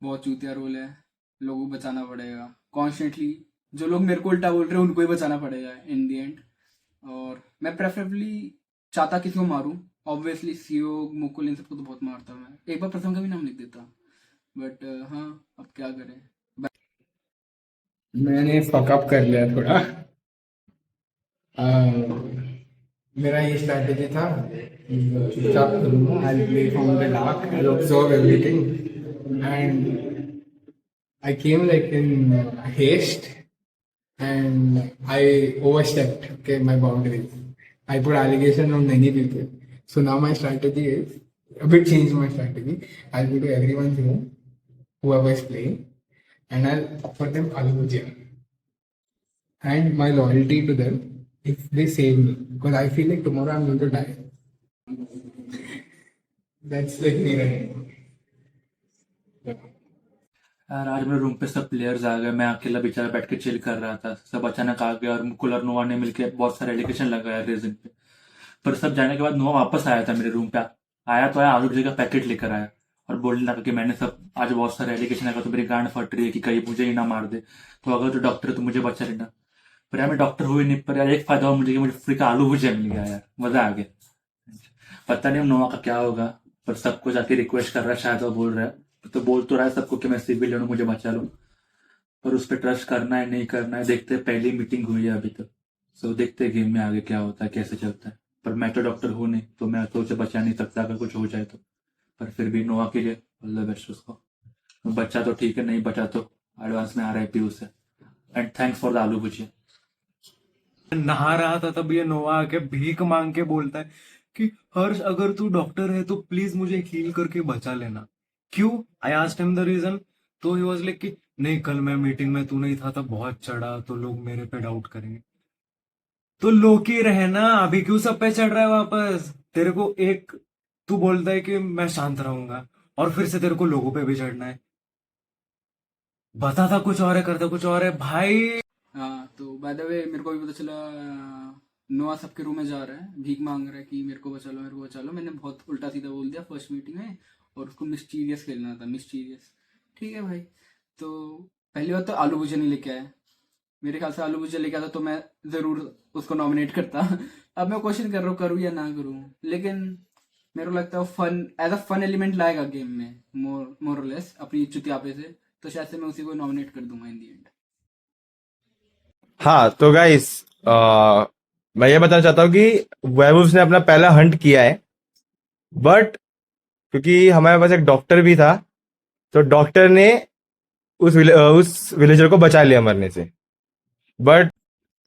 बहुत चूतिया रोल है, लोगों को बचाना पड़ेगा कॉन्स्टेंटली। जो लोग मेरे को उल्टा बोल रहे हैं उनको ही बचाना पड़ेगा इन दी एंड। और मैं प्रेफरेबली चाहता किसी को मारूं, ऑब्वियसली सीओ मुकुल इन सबको तो बहुत मारता मैं, एक बार प्रथम का भी नाम लिख देता, बट हाँ अब क्या करें। मैंने फकअप कर लिया थोड़ा। मेरा ये स्ट्रैटेजी था, चुपचाप करूँगा, I play from the dark, I observe everything and I came like in haste and I overstepped, okay, my boundaries. I put allegation on many people. So now my strategy is a bit changed my strategy. I'll go to everyone's room, whoever is playing, and I'll offer them aloo bhujia. And my loyalty to them if they save me. Because I feel like tomorrow I'm going to die. That's like me right now. यार आज मेरे room पे सब players आ गए, मैं अकेला बेचारा बैठ के चिल कर रहा था। सब अचानक आ गया और मुकुल और नोआ ने मिलकर बहुत सारे एलिगेशन लगाया रेजिन पे। पर सब जाने के बाद नोआ वापस आया था मेरे रूम पे। आया तो आया, आलू भुजिया का पैकेट लेकर आया और बोलने लगा कि मैंने सब आज बहुत सारे एलिगेशन लगा तो मेरी गांड फट रही है कि कहीं मुझे ही ना मार दे, तो अगर तो डॉक्टर है तो मुझे बचा लेना। पर यार मैं डॉक्टर हुई नहीं, पर यार एक फायदा हुआ मुझे कि मुझे फ्री का आलू भुजिया मिल गया यार, मजा आ गया। पता नहीं नोआ का क्या होगा, पर सबको जाके रिक्वेस्ट कर रहा है, शायद वो बोल रहा है तो बोल तो रहा है सबको कि मैं सिविलियन हूँ, मुझे बचा लो। पर उस पर ट्रस्ट करना है नहीं करना है देखते हैं, पहली मीटिंग हुई है अभी तक। सो देखते हैं गेम में आगे क्या होता है, कैसे चलता है। पर मैं तो डॉक्टर हूँ नहीं, तो मैं तो उसे बचा नहीं सकता अगर कुछ हो जाए तो। पर फिर भी नोआ के लिए ऑल द बेस्ट उसको। बच्चा तो ठीक है, नहीं बचा तो एडवांस में RIP उसे। एंड थैंक्स फॉर द आलू भुजिया। नहा रहा था तब ये नोवा आके भीख मांग के बोलता है कि हर्ष अगर तू डॉक्टर है तो प्लीज मुझे हील करके बचा लेना। क्यों? I asked him the reason. तो ही वाज लाइक कि नहीं, कल मैं मीटिंग में तू नहीं था तब बहुत चढ़ा तो लोग मेरे पे डाउट करेंगे। तो लोकी रहना, अभी क्यों सब पे चढ़ रहा है वापस? तेरे को एक तू बोलता है कि मैं शांत रहूंगा और फिर से तेरे को लोगों पे भी चढ़ना है। बताता कुछ और है, करता कुछ और है भाई। हाँ तो बाय द वे मेरे को भी पता चला नोआ सबके रूम में जा रहा है, भीख मांग रहा है कि मेरे को बचा लो मेरे को बचा लो। मैंने बहुत उल्टा सीधा बोल दिया फर्स्ट मीटिंग में, और उसको मिस्टीरियस खेलना था, मिस्टीरियस। ठीक है भाई। तो पहली बात तो आलू भुजिया नहीं लेके आया, मेरे ख्याल से आलू भुजिया लेके आता तो मैं ज़रूर उसको नॉमिनेट करता। अब मैं क्वेश्चन कर रहा हूँ करूँ या ना करूँ, लेकिन मेरे को लगता है fun as a fun element लाएगा गेम में, मोर और लेस अपनी चुतियापे से, तो शायद से मैं उसी को नॉमिनेट कर दूंगा इन दी एंड। हाँ तो गाइस, मैं ये बताना चाहता हूँ कि वेयरवुल्व्स ने अपना पहला हंट किया है, बट क्योंकि हमारे पास एक डॉक्टर भी था तो डॉक्टर ने उस विलेजर को बचा लिया मरने से। बट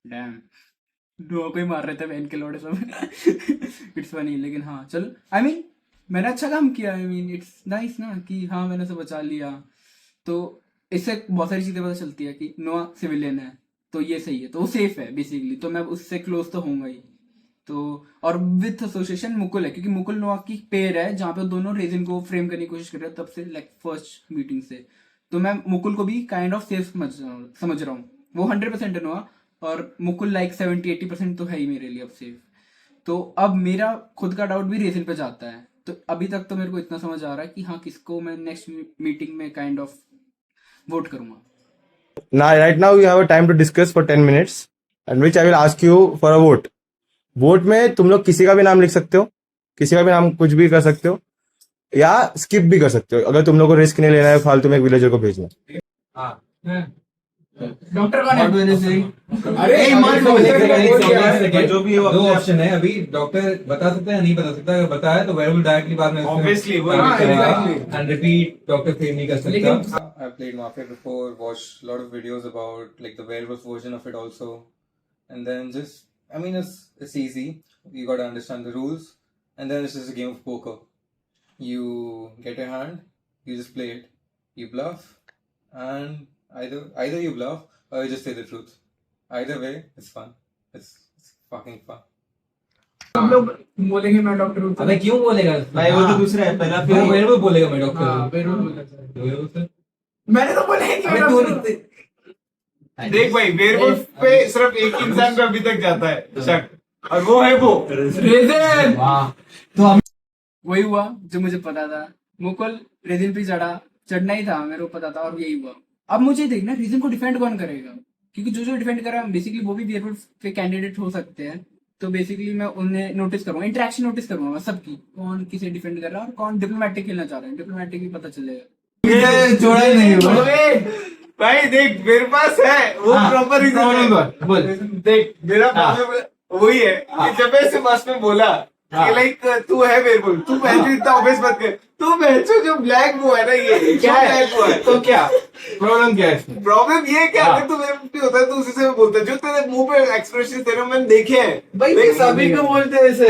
डैम, डुओ को ही मार रहे थे बहन के लौड़े सब। इट्स फनी, लेकिन हाँ चल आई मीन मैंने अच्छा काम किया, आई मीन इट्स नाइस ना कि हाँ मैंने उसे बचा लिया। तो इससे बहुत सारी चीजें पता चलती है कि नोआ सिविलियन है तो ये सही है, तो वो सेफ है बेसिकली, तो मैं उससे क्लोज तो होऊंगा ही। तो और विथ एसोसिएशन मुकुल है, क्योंकि मुकुल नोआ की पेयर है जहाँ पे दोनों रेजिन को फ्रेम करने की कोशिश कर रहे हैं तब से, लाइक फर्स्ट मीटिंग से। तो मैं मुकुल को भी काइंड ऑफ सेफ समझ रहा हूँ। वो 100% है नोआ, और मुकुल लाइक 70-80% तो है ही मेरे लिए अब सेफ। तो अब मेरा खुद का डाउट भी रेजिन पे जाता है। तो अभी तक तो मेरे को इतना समझ आ रहा है कि हाँ किसको मैं नेक्स्ट मीटिंग में काइंड ऑफ वोट करूंगा। now right now you have a time to discuss for 10 minutes and which I will ask you for a vote. Vote में तुम लोग किसी का भी नाम लिख सकते हो, किसी का भी नाम कुछ भी कर सकते हो, या स्किप भी कर सकते हो अगर तुम लोग को रिस्क नहीं लेना है फालतू में एक विलेजर को भेजना। डॉक्टर कौन है? अरे जो भी हो, दो ऑप्शन है अभी। डॉक्टर बता सकता है या नहीं बता सकता, अगर बताया तो वेयरवुल्फ डायरेक्टली बाद में Obviously, and repeat doctor fame नहीं कर सकता। I've played Mafia before, watched a lot of videos about like the werewolf version of it also, and then just I mean it's easy. You gotta understand the rules, and then it's just a game of poker. You get your hand, you just play it, you bluff, and either you bluff or you just say the truth. Either way, it's fun. It's fucking fun. हम लोग बोलेंगे मैं doctor हूँ। अबे क्यों बोलेगा भाई वो तो दूसरा है, पहला फिर वेयरवुल्फ बोलेगा मैं डॉक्टर हाँ, हूँ। वेयरवुल्फ मैंने तो बोला है कि अबे मैं तू डॉक्टर हूँ। देख भाई, वेयरवुल्फ पे सिर्फ एक इंसान पे अभी तक जाता है शक, और वो है वो रेजिन। वही हुआ जो मुझे पता था, मुकुल रेजिन पे चढ़ा, चढ़ना ही था, मेरे को पता था और यही हुआ। अब मुझे देखना रीजन को डिफेंड कौन करेगा, क्योंकि जो जो डिफेंड कर रहा है बेसिकली वो भी वेयरवुल्फ के कैंडिडेट हो सकते हैं। तो बेसिकली मैं उन्हें नोटिस करूंगा, इंटरेक्शन नोटिस करूंगा मैं सबकी, कौन किसे डिफेंड कर रहा है और कौन डिप्लोमेटिक खेलना चाह रहा है। डिप्लोमेटिक भी पता चलेगा। ये जोड़ा ही नहीं हुआ। भाई देख मेरे पास है वो प्रॉपर प्रॉब्लम बोल। देख मेरा प्रॉब्लम वही है कि जब मैं इसे बस में बोला कि लाइक तू है वेयरवुल्फ, तू पहले इतना ऑब्वियस मत कर, तू बहचो जो ब्लैक वो है ना, ये क्या है वो है, तो क्या प्रॉब्लम क्या है इसमें? प्रॉब्लम ये क्या अगर तू वेयरवुल्फ नहीं होता है तो उसी से बोलता है, जो तेरे मुंह पे एक्सप्रेशन तेरे मैंने देखे हैं भाई देख सभी को बोलते हैं ऐसे।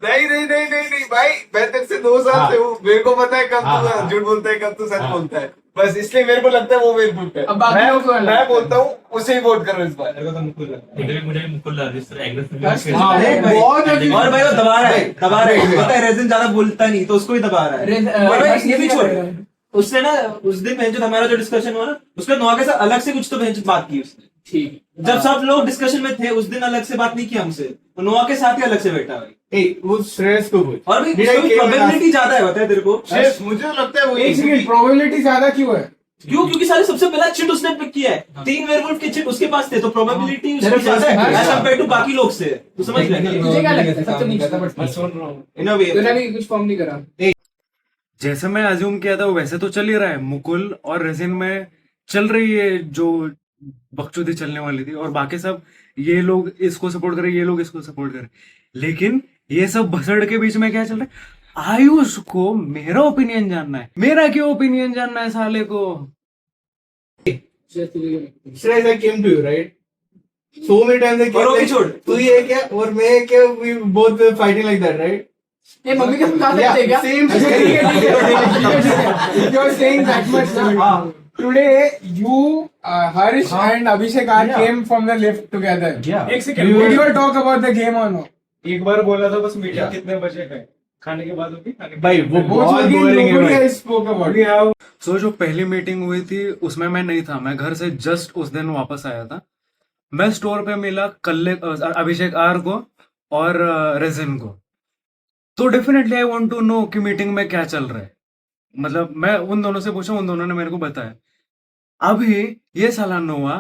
नहीं भाई, मैं तेरे से 2 साल से हूँ, मेरे को पता है कब तू झूठ बोलता है कब तू सच बोलता है, बस इसलिए मेरे को लगता है वो वेयरवुल्फ है। अब बाकी लोगों को मैं बोलता हूँ उसे ही वोट करो इस बार। मुझे मुकुल लग रहा है बहुत और भाई वो दबा रहा है पता है, रेजिन ज्यादा बोलता नहीं तो उसको ही दबा रहा है। और भाई ये भी छोड़, उसने ना उस दिन भैंचो हमारा जो डिस्कशन हुआ ना, उसके नोआ के साथ अलग से कुछ तो भैंचो बात की उसने। ठीक, जब सब लोग डिस्कशन में थे उस दिन अलग से बात नहीं की हमसे, नोआ के साथ ही अलग से बैठा भाई। वो श्रेयस को बोल। और भाई प्रोबेबिलिटी ज्यादा है बताया तेरे को। श्रेयस मुझे लगता है वो एक सेकंड, प्रोबेबिलिटी ज्यादा क्यों है? क्यों? क्योंकि सारे सबसे पहला चिट उसने पिक किया है, 3 वेयरवुल्फ के चिट उसके पास थे, तो प्रोबेबिलिटी उसकी ज्यादा है एज कंपेयर टू बाकी लोग से। तो समझ गए तुझे क्या लगता है सबसे नीचे? इन अ वे। तूने भी कुछ फॉर्म नहीं करा? जैसे मैं अज्यूम किया था वैसे तो चल ही रहा है। मुकुल और रेजिन में चल रही है जो बकचोदी चलने वाली थी, और बाकी सब ये लोग इसको सपोर्ट करे, ये लोग इसको सपोर्ट करे। लेकिन ये सब भसड़ के बीच में क्या चल रहा है? आयुष को मेरा ओपिनियन जानना है। मेरा क्यों ओपिनियन जानना है साले को? Shreyas, I came to you, right? So many times I came. और वो भी like, छोड़। तू ये क्या और मैं क्या, we both were fighting like that, right? ये मम्मी का समझा सकते हैं क्या? Same. If you're saying that much, na, today you, Harish and Abhishek are came from the lift together. Yeah. एक second, did you talk about the game or no? एक बार बोला था बस मीटिंग कितने बजे है, खाने के बाद होगी, खाने के भाई वो Both बहुत were boring है nobody भाई। else spoke about it. सो जो पहली मीटिंग हुई थी उसमें मैं नहीं था, मैं घर से जस्ट उस दिन वापस आया था। मैं स्टोर पे मिला कल्ले अभिषेक आर को और रेजिन को। तो definitely I want to know कि मीटिंग में क्या चल रहा है। मतलब मैं उन दोनों से पूछा, उन दोनों ने मेरे को बताया। अभी ये साला Noah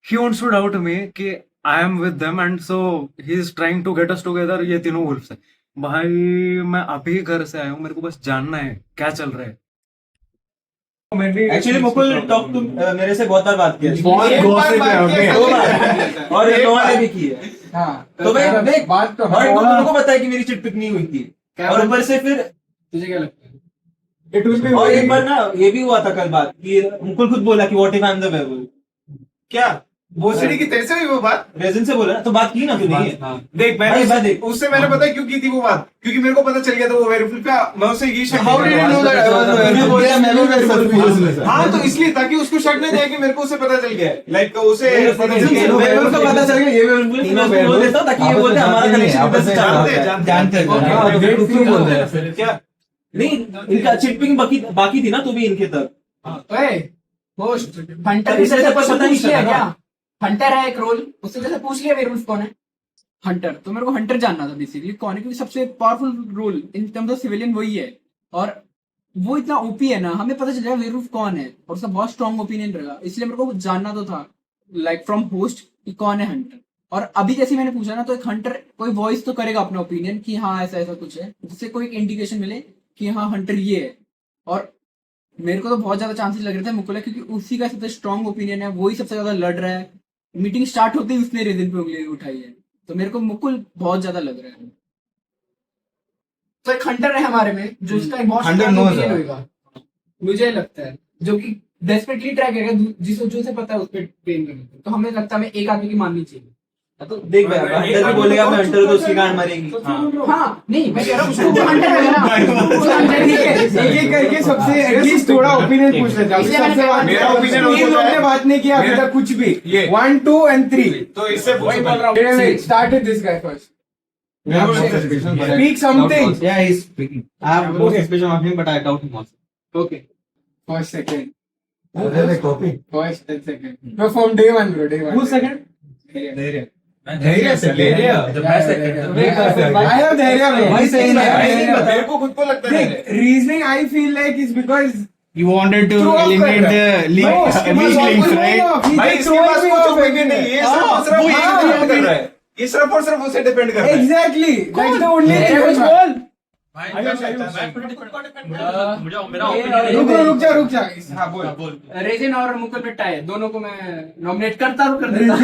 he wants to doubt me कि I am with them and so he is trying to get us together, ये तीनों वुल्फ्स है। भाई मैं अभी घर से आया हूँ, मेरे को बस जानना है क्या चल रहा है। एक्चुअली मुकुल टॉक टू मेरे से बहुत बार बात की है, बहुत gossip है उनमें। 2 बार, और नोआ ने भी की है। हाँ, तो भाई देख, बात तो और तुम लोगों को पता है कि मेरी चिट पिक नहीं हुई थी, और ऊपर से फिर तुझे क्या लगता है? it will be और very- एक बार ना ये भी हुआ था कल बात कि मुकुल खुद बोला कि what if I am the werewolf. क्या भोसड़ी की तेरे से हुई वो बात? रेजिन से बोला ना, तो बात की ना तूने। देख भाई, मैंने देख। उससे मैंने पता है क्यों की थी वो बात, क्योंकि मेरे को पता चल गया था वो वेयरवुल्फ का। मैं उसे ये शक How did you know that I was a तूने बोला werewolf? मैं भी werewolf हूँ। हाँ तो इसलिए ताकि उसको शक नहीं जाए कि मेरे को उसे पता चल गया है, लाइक उसे वेयरवुल्फ का पता चल गया ये वेयरवुल्फ है, मैं उसको बोल देता हूँ ताकि ये बोलते हमारा कनेक्शन जानते क्या नहीं, इनका चिटपिंग बाकी थी ना, तू भी इनके तक। ओए होस्ट, हंटर इसे जैसे पता नहीं पूछ लिया चला। क्या? हंटर है एक रोल, उससे जैसे पूछ लिया वेयरवुल्फ कौन है? हंटर। तो मेरे को हंटर जानना था बेसिकली कौन है, क्योंकि सबसे powerful role in terms of civilian वही है, और वो इतना ओपी है ना, हमें पता चल जाएगा वेयरवुल्फ कौन है, और उसका बहुत स्ट्रॉन्ग ओपिनियन रहेगा। इसलिए मेरे को जानना तो था लाइक फ्रॉम होस्ट कि कौन है हंटर। और अभी जैसे मैंने पूछा ना, तो एक हंटर कोई वॉइस तो करेगा अपना ओपिनियन कि हाँ ऐसा ऐसा कुछ है, जिससे कोई एक इंडिकेशन मिले कि हाँ हंटर ये है। और मेरे को तो बहुत ज्यादा चांसेस लग रहे थे मुकुल है, क्योंकि उसी का सबसे स्ट्रॉन्ग ओपिनियन है, वही सबसे ज्यादा लड़ रहा है। मीटिंग स्टार्ट होते ही उसने रेजिन पे उंगली उठाई है, तो मेरे को मुकुल बहुत ज्यादा लग रहा है। तो एक हंटर है हमारे में जो इसका एक बहुत Hunter strong knows opinion that. होगा, मुझे लगता है, जो कि डेस्परेटली ट्राई करेगा जिसको जो से पता है उस पर ट्रेन करने। तो हमें लगता है हमें एक आदमी की माननी चाहिए। तो देख भाई, हंटर भी बोलेगा मैं हंटर हूँ तो उसकी गांड मरेगी। हाँ नहीं, मैं कह रहा हूँ उसको जो हंटर है ना, वो हंटर नहीं है। एक एक करके सबसे एटलीस्ट थोड़ा ओपिनियन पूछ लेते हैं। इसलिए मैंने सबसे बात मेरा opinion तीन होता लोग है। ने बात नहीं किया अभी तक कुछ भी। ये। 1, 2 and 3। तो इससे वही बोल रहा हूँ। Start with this guy first. Speak something. Yeah, he's speaking. I have no suspicion of him, but I doubt him also. Okay. First, second. Copy. First and second. No, from day one, bro. Day one. Who's second? Dhairya. धैर्य से I have Dhairya, bro. Why saying that? मेरे को खुद को लगता है Reasoning I feel like is because You wanted to Throw off eliminate कर the No, इसके पास weak और links, कुछ नहीं right? है, he भाई just इसके throwing पास me कुछ off ओपिनियन again. नहीं है, ये हाँ, सिर्फ वो और सिर्फ ये उसे डिपेंड कर रहा है, ये सिर्फ और सिर्फ उसे डिपेंड कर रहा है। Exactly. That's the only thing. कुछ बोल रुक जा हाँ बोल रेजिन और मुकुल में टाई है, दोनों को मैं नॉमिनेट करता हूँ, कर देता हूँ।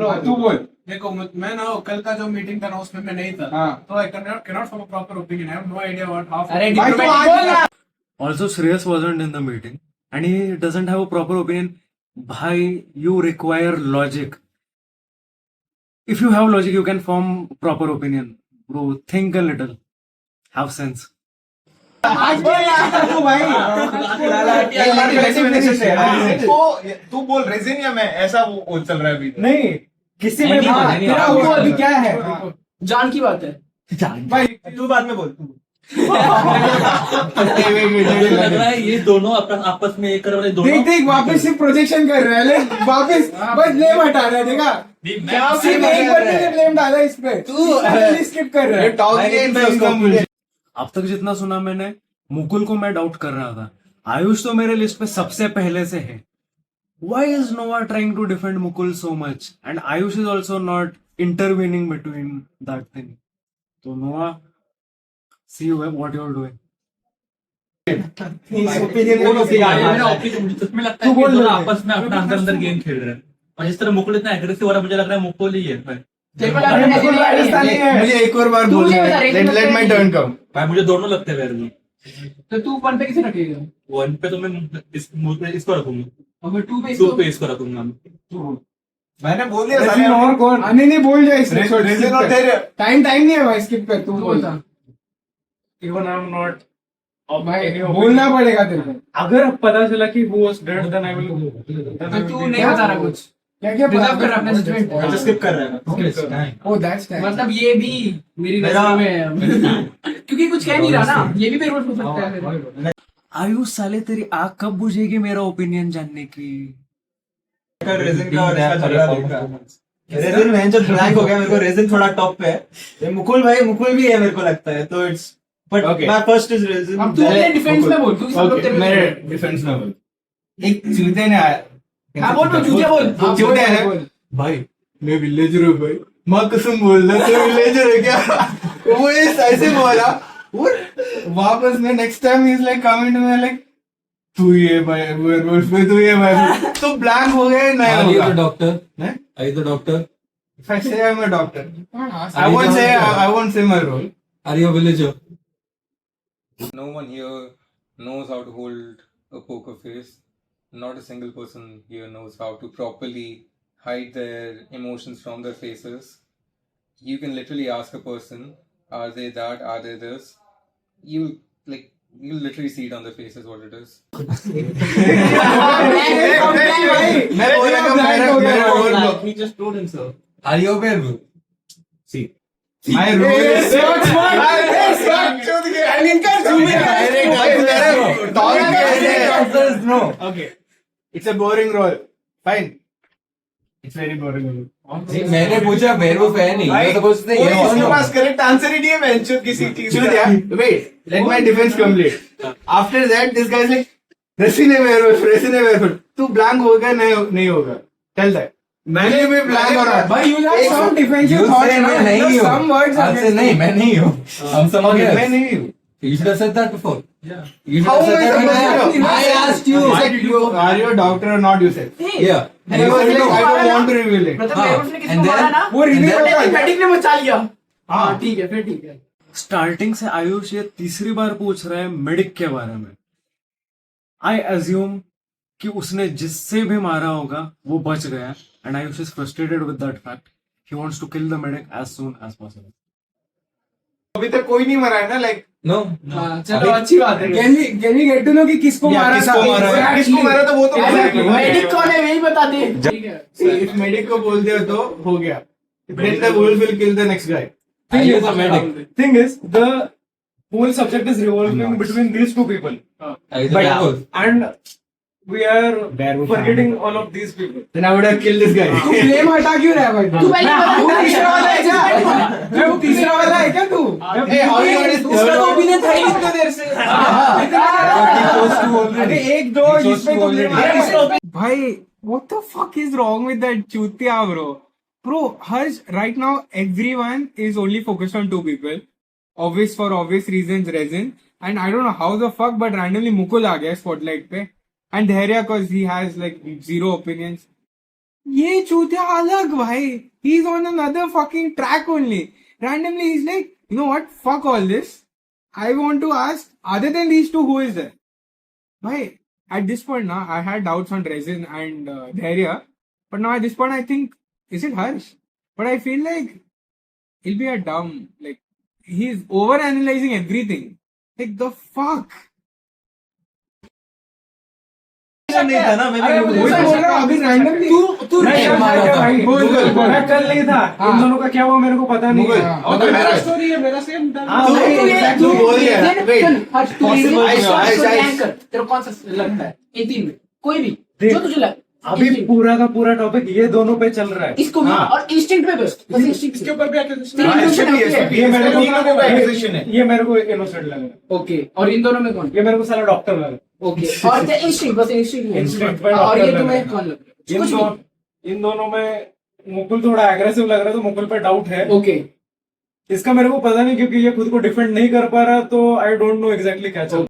हाँ, तू बोल देखो मैं ना कल का जो मीटिंग था ना उसमें मैं नहीं था हाँ तो आई cannot form a proper opinion. I have no idea what how अरे भाई तू diplomatic बोल ना। Also, Shreyas wasn't in the meeting and he doesn't have a proper opinion. Bhai, you require logic. If you have logic, you can form proper opinion. Bro, think a little. Have sense. आज बोल यार तू भाई एक बार वैसे finish है। तू बोल रेजिन या मैं, ऐसा वो चल रहा है अभी। नहीं किसी में नहीं, हाँ, नहीं, तेरा नहीं, वो अभी क्या है जान की बात है। भाई तू बाद में बोल, तू बोल। मुझे लग रहा है ये दोनों आपस में एक वाले दोनों देख देख वापस से प्रोजेक्शन कर रहा है ले वापस बस ब्लेम हटा रहा है देखा सिर्फ एक बंदे ने ब्लेम डाला इस पे तू स्किप कर रहा है अब तक जितना सुना मैंने, मुकुल को मैं डाउट कर रहा था। आयुष तो मेरे लिस्ट पे सबसे पहले से है। Why is Noah trying to defend Mukul so much? And Ayush is also not intervening between that thing. So Noah, see what you're doing. मुझे लगता है कि दोनों आपस में अपना अंदर अंदर गेम खेल रहे हैं, और जिस तरह मुकुल इतना एग्रेसिव हो रहा है, मुझे लग रहा है मुकुल ही है भाई। तेरे को लग रहा है मुकुल राजस्थानी है मुझे एक और बार तू बोलना मुझे बता, है, resin let my turn come. भाई मुझे दोनों लगते हैं वेयरवुल्फ। तो तू वन पे किसे रखेगा? वन पे तो मैं इसको रखूंगा, और फिर टू पे टू पे इसको रखूंगा। मैंने बोल दिया रेजिन और कौन नहीं नहीं बोल जाए इसमें रेजिन और तेरे टाइम नहीं है भाई स्किप कर तू बोल बोलता। even I'm not भाई बोलना पड़ेगा तेरे को अगर पता चला कि who was dead then I will तो तू नहीं बता रहा कुछ, क्या क्या रिजर्व कर रहा अपना जजमेंट। अच्छा स्किप कर रहा है। ओ दैट्स मतलब ये भी मेरी नजर में है। क्योंकि कुछ कह नहीं रहा ना, ये भी मेरे को हो सकता है फिर। आयुष साले तेरी आग कब बुझेगी मेरा ओपिनियन जानने की? रेजिन का और इसका झगड़ा देख रहा हूं। रेजिन मैं जो ब्लैंक हो गया, मेरे को रेजिन थोड़ा टॉप पे है। ये मुकुल भाई, मुकुल भी है मेरे को लगता है, तो it's but my first is resin. अब तू अपने डिफेंस में बोल, क्योंकि सब लोग तेरे मेरे में। डिफेंस में बोल। एक चूते ने आया, हाँ बोल बोल, चूतिया बोल। चूते है भाई, मैं विलेजर हूँ भाई, माँ कसम बोल रहा तू विलेजर है क्या? वो ऐसे बोला और वापस में next time is like comment में लाइक तू ये भाई वेयरवुल्फ में तू ये भाई, तो ब्लैंक हो गए नहीं Are you होगा। the doctor? हैं? Are you the doctor? If I say I'm a doctor, I won't say my role. Are you a villager? No one here knows how to hold a poker face. Not a single person here knows how to properly hide their emotions from their faces. You can literally ask a person, are they that, are they this? You'll literally see it on their faces what it is. मैं बोलेगा मेरा role He just told himself. Are you a werewolf? My role is no. Okay. It's a boring role. Fine. It's very boring role. मैंने पूछा werewolf है नहीं, मैं तो पूछते कोई yes or इसके no. पास करेक्ट आंसर ही नहीं है मेंशन किसी चीज Should का। yeah? Wait. Let my defense complete. After that, this guy is like, Resin है werewolf. तू blank होगा नहीं होगा. Tell that. मैंने भी blank हो रहा. भाई you have some defensive You thoughts say ना, मैं नहीं because हूँ. some words are Answer नहीं, मैं नहीं हूँ. I'm someone else. मैं नहीं हूँ. You should have said that before. yeah You should How have said am I that supposed to when know? I asked you. Are you a doctor or not? You said. Yeah. And he was like, I don't want to reveal it. मतलब हाँ, werewolf ने किसी and को मारा then- ना, वो reveal And then- होगा medic ने बचा लिया। हाँ. हाँ ठीक है, फिर ठीक है। स्टार्टिंग से आयुष ये तीसरी बार पूछ रहा है मेडिक के बारे में। आई अज्यूम कि उसने जिससे भी मारा होगा वो बच गया, and Ayush is frustrated with that fact. He wants to kill the medic as soon as possible. अभी तक कोई नहीं मरा है ना, like No. हाँ चलो, अच्छी बात है। can we get to know कि किसको Yeah, मारा किसको था मारा है? Exactly. किसको मारा तो वो तो Exactly. मेडिक कौन है वही बता दे। ठीक है। if medic को बोल दिया तो हो गया. Then the wolf will kill the next guy. Are you the medic? thing is the whole subject is revolving between these two people Are you the werewolf? and we are forgetting all of these people. Then I would have killed this guy. तू blame हटा क्यों रहा है भाई तू पहले बता, तू तीसरा वाला है क्या तू तीसरा वाला है क्या तू उसका तो ओपिनियन था ही इतने देर से अरे एक दो जिसपे तो blame भाई what the fuck is wrong with that चूतिया bro Harsh right now everyone is only focused on two people obvious for obvious reasons Resin and I don't know how the fuck but randomly Mukul आ गया spotlight पे and Dhairya cause he has like zero opinions ये चूतिया अलग भाई he's on another fucking track only randomly he's like you know what fuck all this I want to ask other than these two who is there bhai at this point now I had doubts on Resin and Dhairya but now at this point I think is it Harsh but I feel like he'll be a dumb like he's over analyzing everything like the fuck नहीं था ना मैं भी वही बोल रहा हूँ अभी randomly तू मैं कल नहीं था इन दोनों का क्या हुआ मेरे को पता नहीं मेरा स्टोरी है मेरा सेम तू बोल तेरे कौन सा लगता है इन तीन में कोई भी जो तुझे लगे अभी पूरा का पूरा टॉपिक ये दोनों पे चल रहा है इसको भी और इंस्टिंक्ट पे बस इंस्टिंक्ट इसके ऊपर भी ये मेरे को इनोसेंट लगा ओके और इन दोनों में कौन ये मेरे को सारा डॉक्टर लगा ओके और इंस्टिंक्ट बस इंस्टिंक्ट Instinct पे और ये डॉक्टर तुम्हें लगा। कौन लगता है इन दोनों में मुकुल थोड़ा एग्रेसिव लग रहा है तो मुकुल पे डाउट है ओके इसका मेरे को पता नहीं क्योंकि ये खुद को डिफेंड नहीं कर पा रहा तो आई डोंट नो एग्जैक्टली क्या चल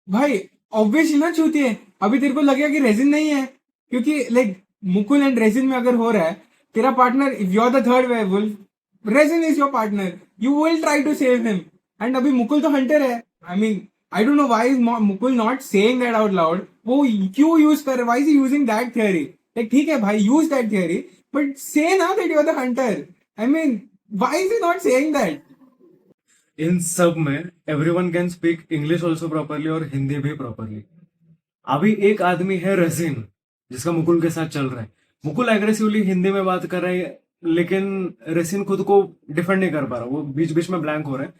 भाई ऑब्वियसली ना छूती है अभी तेरे को लगेगा कि रेजिन नहीं है क्योंकि लाइक मुकुल एंड रेजिन में अगर हो रहा है तेरा partner if you are the third werewolf Rejin is your partner you will try to save him and अभी मुकुल तो हंटर है I mean I don't know why is Mukul not saying that out loud वो क्यों यूज कर why is he using that theory like ठीक है भाई use that theory but say ना that you are the hunter I mean why is he not saying that in सब में everyone can speak English also properly और हिंदी भी properly अभी एक आदमी है रजीन जिसका मुकुल के साथ चल रहा है मुकुल एग्रेसिवली हिंदी में बात कर रहा है लेकिन रसीन खुद को डिफेंड नहीं कर पा रहा वो बीच बीच में ब्लैंक हो रहा है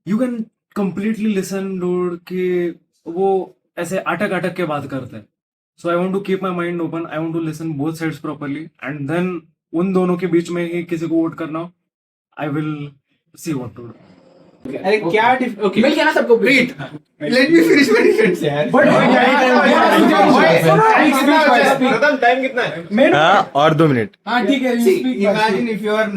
you can completely listen dude कि वो ऐसे अटक अटक के बात करता है so I want to keep my mind open I want to listen both sides properly and then उन दोनों के बीच में ही किसी को वोट करना हो I will see what to do अरे क्या ओके मिल गया ना सबको wait let me finish my defence यार टाइम कितना है हाँ और 2 मिनट हाँ ठीक है See, imagine if you are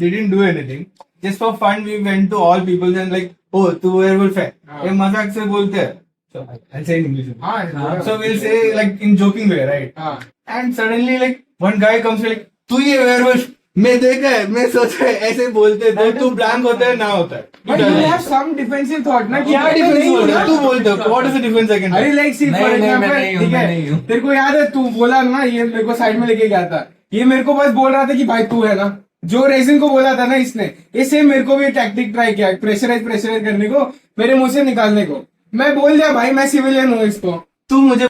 didn't do anything just for fun we went to all people and like oh तू werewolf है ये मजाक से बोलते हैं so I'll say in English हाँ so we'll say like in joking way right हाँ and suddenly like one guy comes like तू ये werewolf मैं देखा है मैं सोचा है ऐसे बोलते तो तू ब्लैंक होता है ना होता है But you have some defensive thought ना कि क्या मैं डिफरेंस नहीं हूँ बोल रहा ना। तू बोलते हो what is the difference I can अरे लाइक सी फॉर एग्जांपल ठीक है तेरे को याद है तू बोला ना ये मेरे को साइड में लेके गया था ये मेरे को बस बोल रहा था कि भाई तू है ना जो रेजिन को बोला था ना इसने ये सेम मेरे को भी टैक्टिक ट्राई किया प्रेशराइज करने को मेरे मुंह से निकालने को मैं बोल दिया भाई मैं सिविलियन हूँ इसको तू मुझे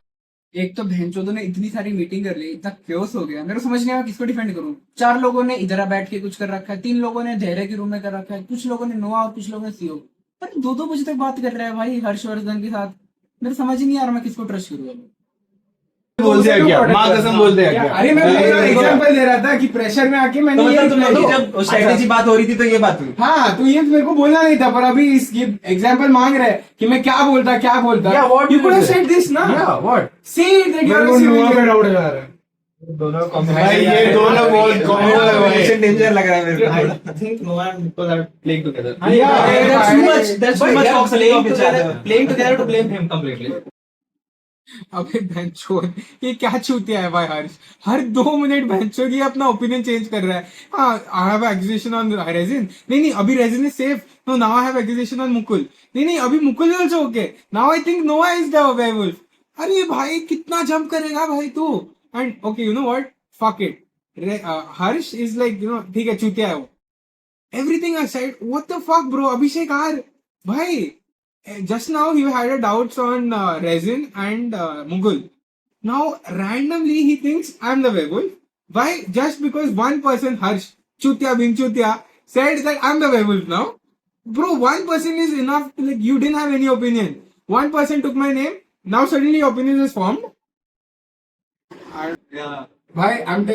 एक तो बहनचोदों ने इतनी सारी मीटिंग कर ली इतना क्योस हो गया मेरे को समझ नहीं आया किसको डिफेंड करूं 4 लोगों ने इधर बैठ के कुछ कर रखा है 3 लोगों ने धैर्य के रूम में कर रखा है कुछ लोगों ने नोआ और कुछ लोगों ने सीओ पर 2-2 बजे तक बात कर रहा है भाई हर्षवर्धन के साथ मेरे समझ ही नहीं आ रहा मैं किसको ट्रस्ट करूँ बोल दिया क्या माँ कसम बोल दिया क्या अरे मैं एग्जांपल दे रहा था कि प्रेशर में आके मैंने ये तुम reply लोग किया। जब स्ट्रेटेजी बात हो रही थी तो ये बात हुई हाँ तो ये मेरे को बोलना नहीं था पर अभी इस ये एग्जांपल मांग रहे हैं कि मैं क्या बोलता Yeah, what you did could you have say? Said this ना Yeah, what? Say that you मेरे आर को नुआ पे सिविलियन डाउट लगा रहा है दोनों भाई ये दोनों बहुत कॉमन डेंजर लग रहा है मेरे को I think Noah and Nicole are playing together. that's too much toxic of each other. Playing together to blame him completely. अबे बहनचोद ये क्या चूतिया है भाई हर्ष हर 2 मिनट बहनचोद ये अपना ओपिनियन चेंज कर रहा है हाँ I have accusation on Rejin नहीं अभी Rejin is safe no now I have accusation on Mukul नहीं अभी Mukul is also okay now I think Noah is the werewolf अरे भाई कितना जंप करेगा भाई तू and okay you know what fuck it Harsh is like you know ठीक है चूतिया है वो everything aside what the fuck bro Abhishek आर भाई just now he had a doubts on Resin and Mughal. Now randomly he thinks I'm the werewolf. Why? Just because one person, Harsh, Chutia Bing Chutia, said that I'm the werewolf now. Bro, one person is enough. Like you didn't have any opinion. One person took my name now suddenly your opinion is formed. Why? One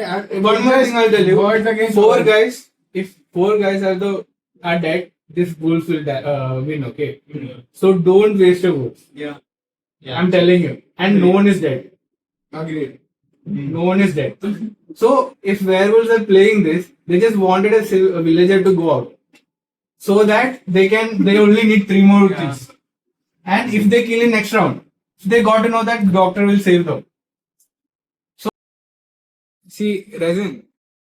more thing I'll tell you. Words against Four words. guys, if four guys are dead, this Wolves will win, okay? So don't waste your votes. Yeah. I'm telling you. And no one is dead. Agreed. No one is dead. So if werewolves are playing this, they just wanted a villager to go out. So that they only need 3 more kills. And if they kill in next round, they got to know that doctor will save them. See, Resin,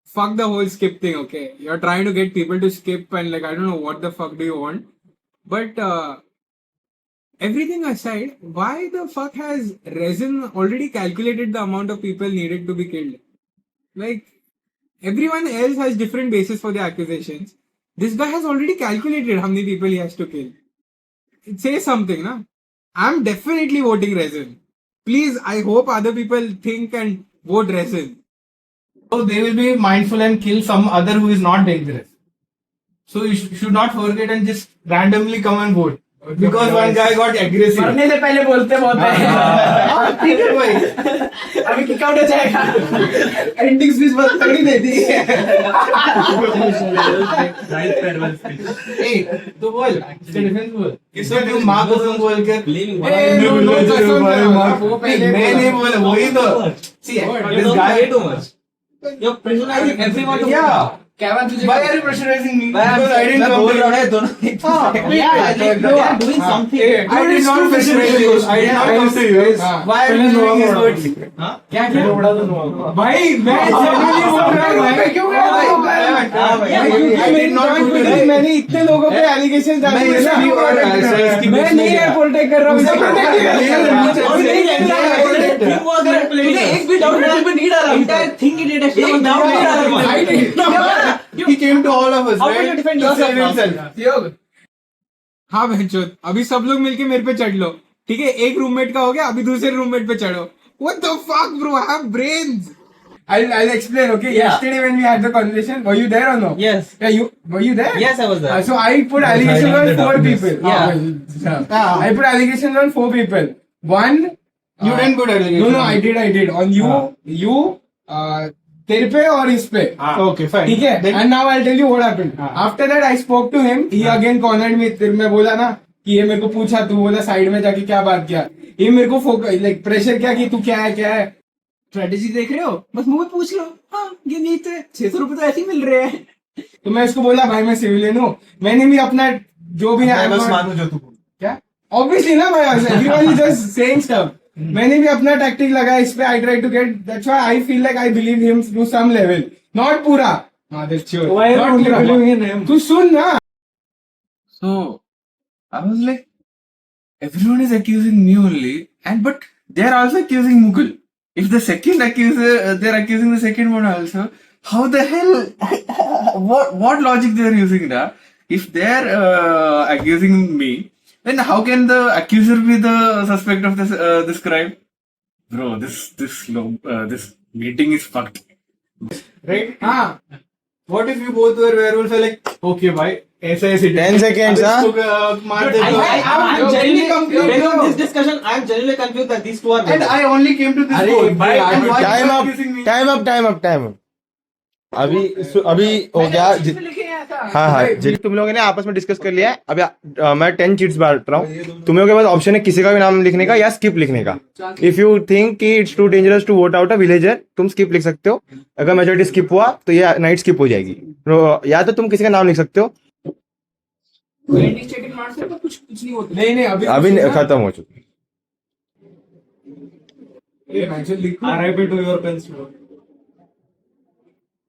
fuck the whole skip thing, okay? You're trying to get people to skip and like, I don't know what the fuck do you want. But everything aside, why the fuck has Resin already calculated the amount of people needed to be killed? Like, everyone else has different basis for the accusations. This guy has already calculated how many people he has to kill. It says something, na? I'm definitely voting Resin. Please, I hope other people think and vote Resin. So they will be mindful and kill some other who is not dangerous. So you should not forget and just randomly come and vote. Because one guy got aggressive. मरने से पहले बोलते बहुत है ठीक है भाई. अभी किक आउट हो जाएगा एंडिंग स्पीच बहुत तगड़ी दे दी ए तो बोल इसका डिफेंस बोल किसने तू माँ कसम बोल कर मैं नहीं बोला वही तो see this guy too much You're pressurizing everyone to yeah क्या तुझे why are you pressurizing me because I didn't come बोल रहा here है दोनों yeah like they are doing something. I did not pressurize you I did not come to you why are you doing his words क्या क्या भाई मैं genuinely बोल रहा हूँ मैं क्यों I did not do this. मैंने इतने लोगों पे एलिगेशन डाले हैं ना मैं नहीं है प्रोटेक्ट कर तुझे एक भी डाउट नहीं पर नहीं डाला एंटायर थिंग ही डिटेक्ट एक डाउट नहीं डाला He came to all of us How will right you defend to yourself save now? himself हाँ बहनचोद अभी सब लोग मिलके मेरे पे चढ़ लो ठीक है एक रूममेट का हो गया अभी दूसरे रूममेट पे चढ़ो What the fuck bro I have brains I'll explain. Okay. Yeah. Yesterday when we had the conversation, were you there or no? Yes. Yeah. Were you there? Yes, I was there. So I put allegations on 4 people. Yeah. I put allegations on 4 people. One. You didn't put allegation No, I did. On you, तेरे पे और इस पे. okay fine ठीक है. And now I'll tell you what happened. After that I spoke to him. He again cornered me. मैं बोला ना कि ये मेरे को पूछा तू बोला साइड में जाके क्या बात किया. ये मेरे को लाइक प्रेशर किया कि तू क्या है. स्ट्रेटेजी देख रहे हो बस मुंह में पूछ लो हाँ ये नहीं थे 600 रुपए तो ऐसे ही मिल रहे हैं तो मैं इसको बोला भाई मैं सिविलियन हूँ मैंने भी अपना जो भी है बस मानू जो तू क्या ऑब्वियसली ना भाई everyone is just saying stuff मैंने भी अपना टैक्टिक लगाया इस पे I try to get that's why I feel like I believe him to some level not पूरा हां that's sure Why are you believing in him? तू सुन ना So I was like, everyone is accusing me only, but they are also accusing Mukul. If the second accuser, they're accusing the second one also. How the hell? What logic they are using that? If they're accusing me, then how can the accuser be the suspect of this crime? Bro, this meeting is fucked. Right? हां What if you both were werewolves? Like, okay, bye. ऐसे 10 seconds, अब हाँ? इसको मार दे I'm genuinely confused. Based on this discussion, I'm genuinely confused that these two are And I only came to this vote. भाई, And why you time are up accusing me? Time up अभी हो गया हाँ हाँ जी तुम लोगों ने आपस में डिस्कस कर लिया है अभी मैं 10 चीट्स बांट रहा हूँ तुम लोगों के पास ऑप्शन है किसी का भी नाम लिखने का या स्किप लिखने का इफ यू थिंक कि it's too dangerous to vote out a villager तुम स्किप लिख सकते हो अगर मेजोरिटी स्किप हुआ तो ये नाइट स्किप हो जाएगी या तो तुम किसी का नाम लिख सकते हो कुछ नहीं होता नहीं अभी खत्म हो चुकी RIP to your pens.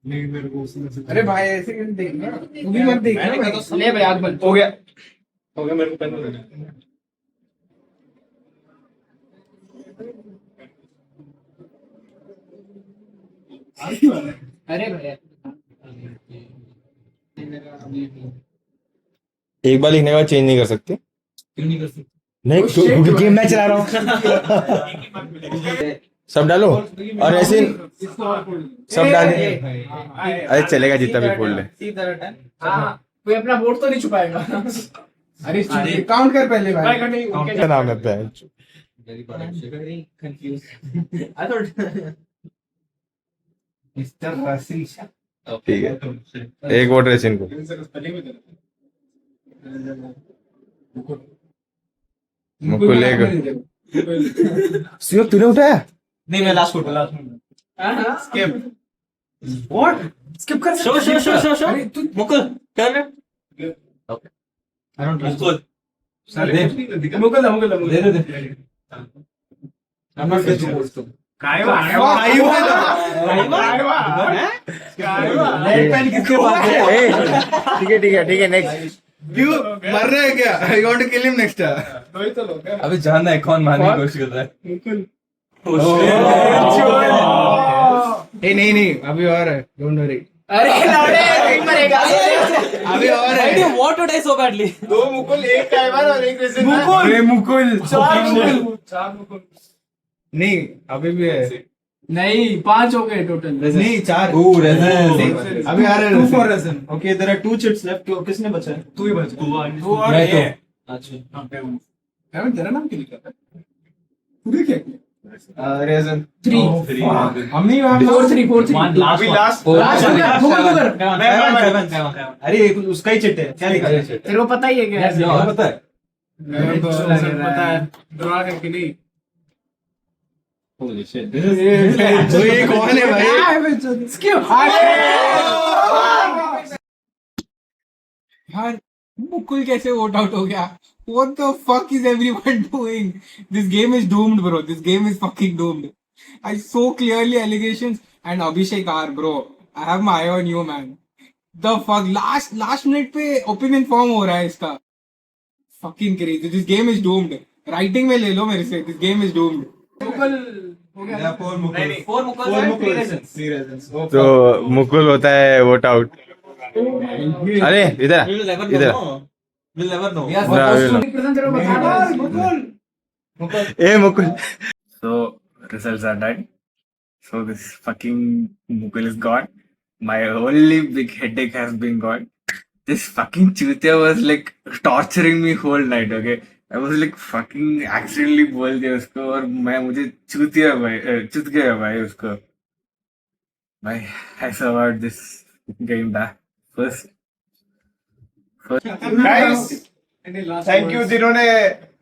अरे भाई ऐसे कैसे देखना तू भी मत देखना भाई ले भाई आग बंद हो गया मेरे को पेन दे दे. अरे भैया एक बार लिखने के बाद चेंज नहीं कर सकते नहीं क्योंकि गेम मैं चला रहा हूँ सब डालो और ऐसे सब डाले अरे चलेगा जितना भी फोड़ ले कोई अपना वोट तो नहीं छुपाएगा अरे काउंट कर पहले भाई क्या नाम लगता है Very confused. I thought. Mr. Rasisha. ठीक है, एक वोट रेसिन को। मुकुल एक। तूने उठाया? नहीं मैं last photo Skip. What? Skip कर Show. अरे तू Mukul turn it. Okay. I don't trust you. Mukul they. I'm not touching this. काय ठीक है नेक्स्ट। क्यों मर रहा है क्या? I want to kill him next time. अभी जानना है कौन मारने की कोशिश कर रहा है। नहीं अभी और है, डोंट वरी। अरे लौड़े नहीं मरेगा अभी और है। What would I so badly? दो मुकुल एक टाइमर और एक रेसिन मुकुल नहीं अभी भी है। नहीं 5 हो गए टोटल नहीं 4 अभी आ रहे हैं। 2 for resin. Okay, there are 2 chits left. किसने बचा है? तू ही बच वो और ये अच्छा. अरे तेरा नाम क्या लिखा था? पूरे क्या resin. 3 हमने 4-3 अभी लास्ट लास्ट मुकुल को कर अरे उसका ही चिट है. क्या लिखा है? तेरे को पता ही है क्या पता है पता है ड्रा करके नहीं तो ये कौन है भाई? यार मुकुल कैसे वोट आउट हो गया? What the fuck is everyone doing? This game is doomed, bro. This game is fucking doomed. I so clearly allegations and Abhishek R, bro. I have my eye on you, man. The fuck? Last minute पे opinion form हो रहा है इसका. Fucking crazy. This game is doomed. Writing में ले लो मेरे से. This game is doomed. Four Mukul. तो मुकुल होता है वोट आउट। अरे इधर We'll never know. A Mukul. So results are done. So this fucking Mukul is gone. My only big headache has been gone. This fucking Chutia was like torturing me whole night. Okay, I was like fucking accidentally बोल दिया उसको और मुझे चूत गया भाई उसको। भाई I survived this game back first. Guys, thank you जिन्होंने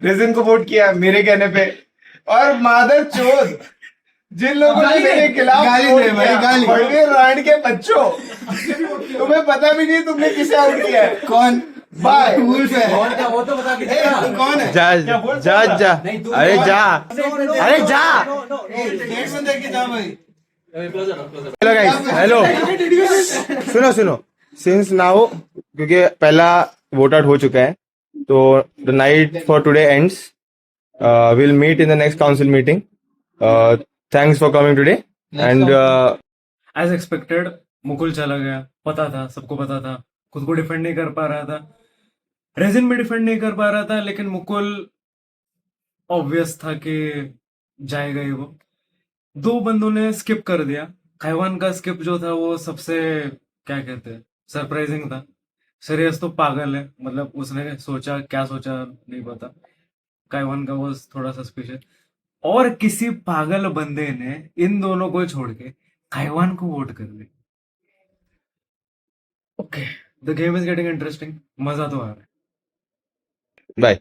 रेजिन को वोट किया मेरे कहने पे। और मादर चोद जिन लोगों ने मेरे खिलाफ वोट किया, बड़े राण के बच्चों, तुम्हें पता भी नहीं तुमने किसे आउट किया है। कौन? बाय वो तो बता के कौन है? जा अरे जा हेलो सुनो सिंस नाउ क्योंकि पहला वोट आउट हो चुका है तो the night for today ends will meet in the next council meeting thanks for coming today and as expected Mukul चला गया। पता था, सबको पता था। खुद को डिफेंड नहीं कर पा रहा था, रेजिन भी डिफेंड नहीं कर पा रहा था, लेकिन मुकुल ऑब्वियस था कि जाएगा ही वो। 2 बंदों ने स्किप कर दिया। खैवान का स्किप जो था वो सबसे क्या कहते हैं सरप्राइजिंग था। श्रेयस तो पागल है, मतलब उसने सोचा क्या सोचा नहीं पता। खैवान का वो थोड़ा सस्पिशियस। और किसी पागल बंदे ने इन दोनों को छोड़ के खैवान को वोट कर दिया। Okay, the game is getting interesting. मजा तो आ रहा है। बाय।